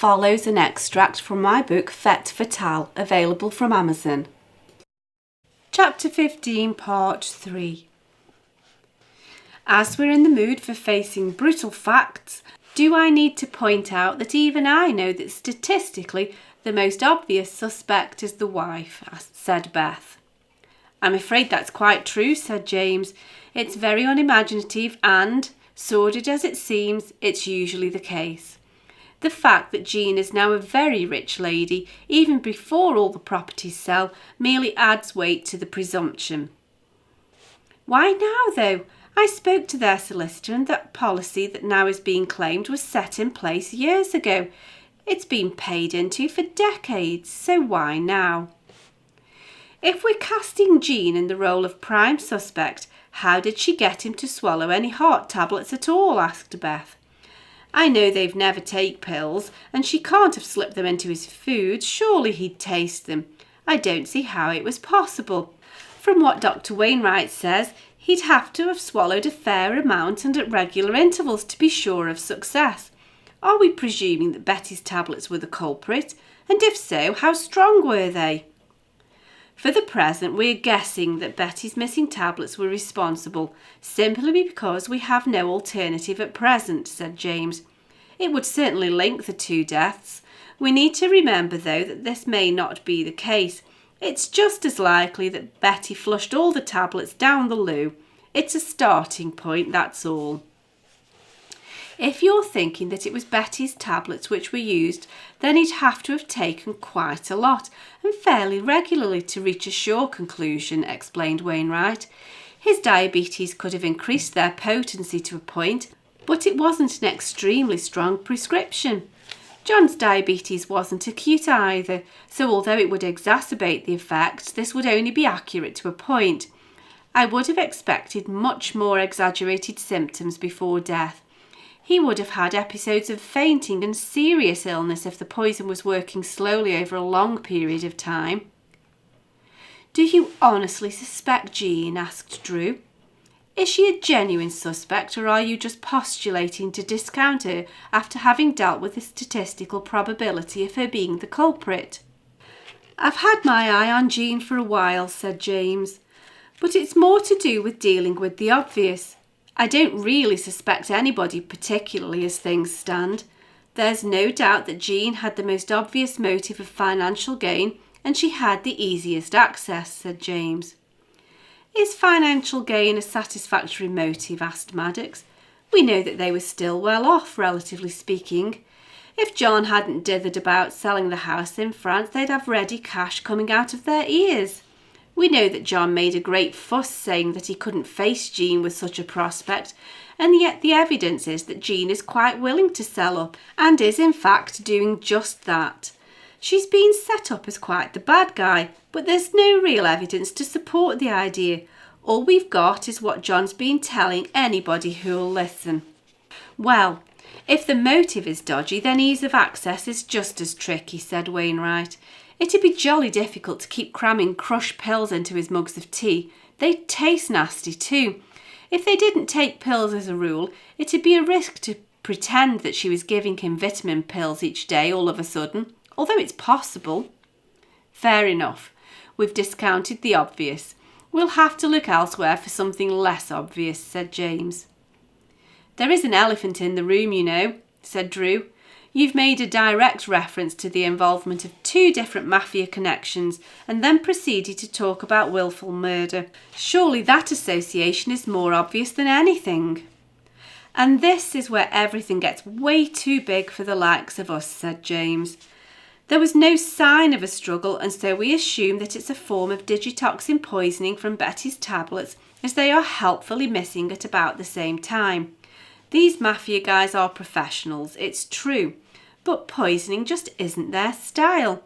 follows an extract from my book Fête Fatale, available from Amazon. Chapter 15, Part 3. As we're in the mood for facing brutal facts, do I need to point out that even I know that statistically the most obvious suspect is the wife, said Beth. I'm afraid that's quite true, said James. It's very unimaginative and, sordid as it seems, it's usually the case. The fact that Jean is now a very rich lady, even before all the properties sell, merely adds weight to the presumption. Why now, though? I spoke to their solicitor and that policy that now is being claimed was set in place years ago. It's been paid into for decades, so why now? If we're casting Jean in the role of prime suspect, how did she get him to swallow any heart tablets at all? Asked Beth. I know they've never take pills, and she can't have slipped them into his food. Surely he'd taste them. I don't see how it was possible. From what Dr. Wainwright says, he'd have to have swallowed a fair amount and at regular intervals to be sure of success. Are we presuming that Betty's tablets were the culprit? And if so, how strong were they? For the present, we're guessing that Betty's missing tablets were responsible, simply because we have no alternative at present, said James. It would certainly link the two deaths. We need to remember, though, that this may not be the case. It's just as likely that Betty flushed all the tablets down the loo. It's a starting point, that's all. If you're thinking that it was Betty's tablets which were used, then he'd have to have taken quite a lot and fairly regularly to reach a sure conclusion, explained Wainwright. His diabetes could have increased their potency to a point, but it wasn't an extremely strong prescription. John's diabetes wasn't acute either, so although it would exacerbate the effect, this would only be accurate to a point. I would have expected much more exaggerated symptoms before death. He would have had episodes of fainting and serious illness if the poison was working slowly over a long period of time. Do you honestly suspect Jean? Asked Drew. Is she a genuine suspect, or are you just postulating to discount her after having dealt with the statistical probability of her being the culprit? I've had my eye on Jean for a while, said James, but it's more to do with dealing with the obvious. I don't really suspect anybody particularly as things stand. There's no doubt that Jean had the most obvious motive of financial gain, and she had the easiest access, said James. Is financial gain a satisfactory motive? Asked Maddox. We know that they were still well off, relatively speaking. If John hadn't dithered about selling the house in France, they'd have ready cash coming out of their ears. We know that John made a great fuss saying that he couldn't face Jean with such a prospect, and yet the evidence is that Jean is quite willing to sell up, and is in fact doing just that. She's been set up as quite the bad guy, but there's no real evidence to support the idea. All we've got is what John's been telling anybody who'll listen. Well, if the motive is dodgy, then ease of access is just as tricky, said Wainwright. It'd be jolly difficult to keep cramming crushed pills into his mugs of tea. They'd taste nasty too. If they didn't take pills as a rule, it'd be a risk to pretend that she was giving him vitamin pills each day all of a sudden, although it's possible. Fair enough. We've discounted the obvious. We'll have to look elsewhere for something less obvious, said James. There is an elephant in the room, you know, said Drew. You've made a direct reference to the involvement of two different mafia connections and then proceeded to talk about willful murder. Surely that association is more obvious than anything. And this is where everything gets way too big for the likes of us, said James. There was no sign of a struggle, and so we assume that it's a form of digitoxin poisoning from Betty's tablets, as they are helpfully missing at about the same time. These mafia guys are professionals, it's true, but poisoning just isn't their style.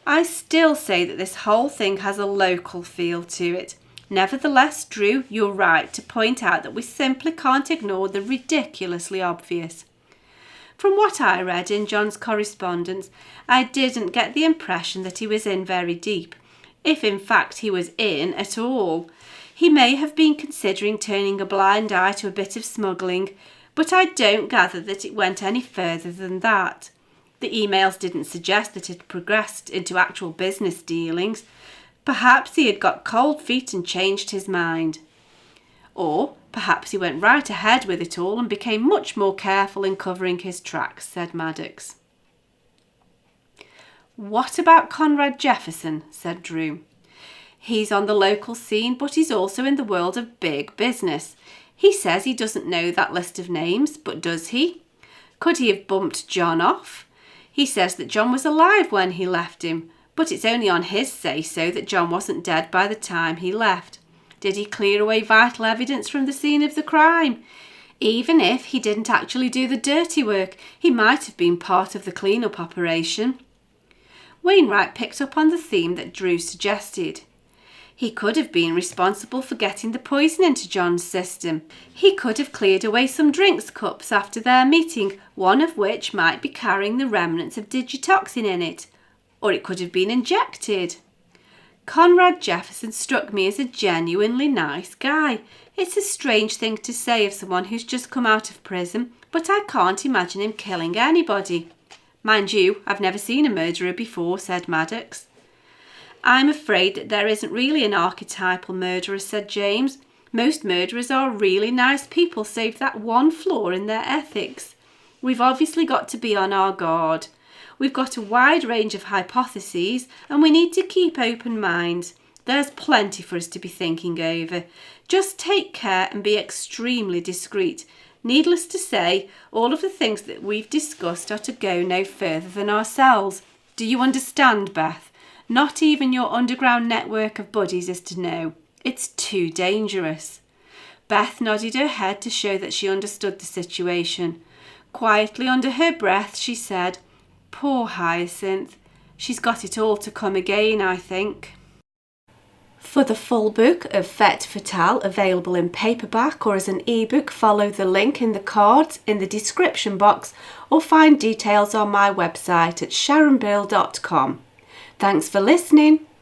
I still say that this whole thing has a local feel to it. Nevertheless, Drew, you're right to point out that we simply can't ignore the ridiculously obvious. From what I read in John's correspondence, I didn't get the impression that he was in very deep, if in fact he was in at all. He may have been considering turning a blind eye to a bit of smuggling, but I don't gather that it went any further than that. The emails didn't suggest that it had progressed into actual business dealings. Perhaps he had got cold feet and changed his mind. Or perhaps he went right ahead with it all and became much more careful in covering his tracks, said Maddox. What about Conrad Jefferson? Said Drew. He's on the local scene, but he's also in the world of big business. He says he doesn't know that list of names, but does he? Could he have bumped John off? He says that John was alive when he left him, but it's only on his say-so that John wasn't dead by the time he left. Did he clear away vital evidence from the scene of the crime? Even if he didn't actually do the dirty work, he might have been part of the clean-up operation. Wainwright picked up on the theme that Drew suggested. He could have been responsible for getting the poison into John's system. He could have cleared away some drinks cups after their meeting, one of which might be carrying the remnants of digitoxin in it. Or it could have been injected. Conrad Jefferson struck me as a genuinely nice guy. It's a strange thing to say of someone who's just come out of prison, but I can't imagine him killing anybody. Mind you, I've never seen a murderer before, said Maddox. I'm afraid that there isn't really an archetypal murderer, said James. Most murderers are really nice people, save that one flaw in their ethics. We've obviously got to be on our guard. We've got a wide range of hypotheses and we need to keep open minds. There's plenty for us to be thinking over. Just take care and be extremely discreet. Needless to say, all of the things that we've discussed are to go no further than ourselves. Do you understand, Beth? Not even your underground network of buddies is to know. It's too dangerous. Beth nodded her head to show that she understood the situation. Quietly under her breath, she said, "Poor Hyacinth. She's got it all to come again, I think." For the full book of Fête Fatale, available in paperback or as an ebook, follow the link in the cards in the description box or find details on my website at sharonbill.com. Thanks for listening.